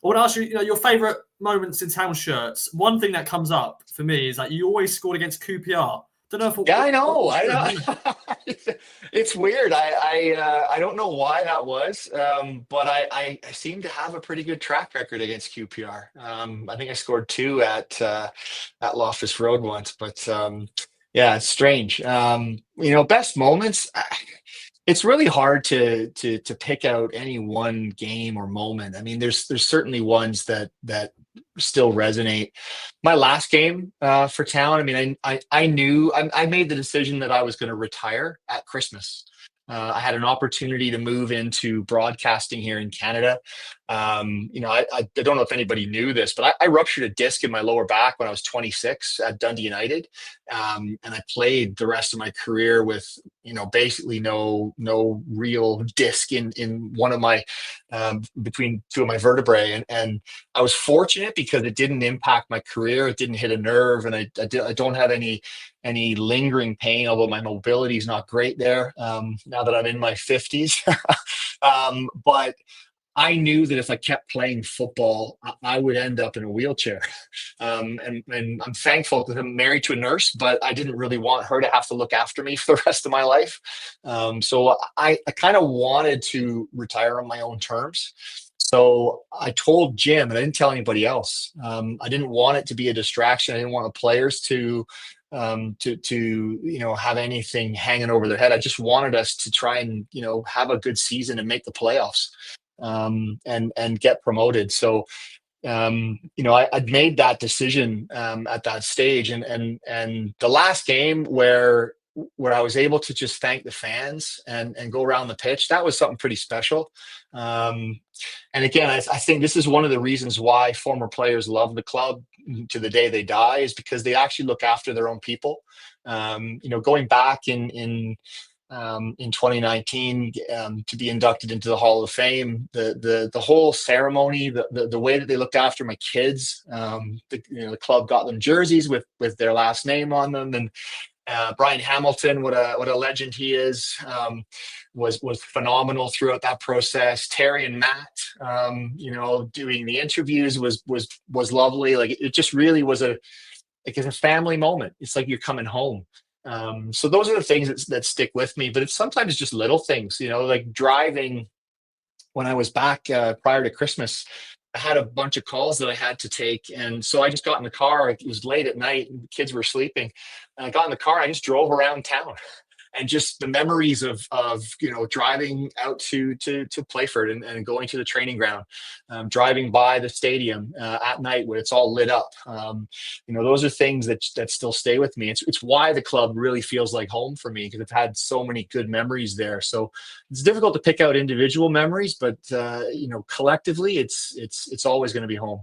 I want to ask you, your favourite moments in town shirts. One thing that comes up for me is that you always scored against QPR. Don't know if Yeah, I what know. was I good. know. It's weird. I don't know why that was, but I seem to have a pretty good track record against QPR. I think I scored two at Loftus Road once, but yeah, it's strange. Best moments. It's really hard to pick out any one game or moment. I mean, there's certainly ones that still resonate. My last game for town, I mean, I knew I made the decision that I was going to retire at Christmas. I had an opportunity to move into broadcasting here in Canada. I don't know if anybody knew this, but I ruptured a disc in my lower back when I was 26 at Dundee United, and I played the rest of my career with basically no real disc in one of my between two of my vertebrae, and I was fortunate because it didn't impact my career. It didn't hit a nerve, and I don't have any lingering pain, although my mobility is not great there now that I'm in my 50s. But I knew that if I kept playing football, I would end up in a wheelchair. And I'm thankful that I'm married to a nurse, but I didn't really want her to have to look after me for the rest of my life. So I kind of wanted to retire on my own terms. So I told Jim, and I didn't tell anybody else. I didn't want it to be a distraction. I didn't want the players to have anything hanging over their head. I just wanted us to try and have a good season and make the playoffs, and get promoted. So I'd made that decision at that stage, and the last game where I was able to just thank the fans and go around the pitch, that was something pretty special. And again, I think this is one of the reasons why former players love the club to the day they die, is because they actually look after their own people. Going back in 2019 to be inducted into the Hall of Fame, the whole ceremony, the way that they looked after my kids, the club got them jerseys with their last name on them, and Brian Hamilton, what a legend he is, was phenomenal throughout that process. Terry and Matt, doing the interviews was lovely. Like, it just really was it's a family moment. It's like you're coming home. So those are the things that stick with me. But it's sometimes just little things, like driving. When I was back prior to Christmas, I had a bunch of calls that I had to take. And so I just got in the car. It was late at night and the kids were sleeping. And I got in the car. I just drove around town. And just the memories of driving out to Playford and going to the training ground, driving by the stadium at night when it's all lit up. Those are things that still stay with me. It's why the club really feels like home for me, because I've had so many good memories there. So it's difficult to pick out individual memories, but collectively, it's always going to be home.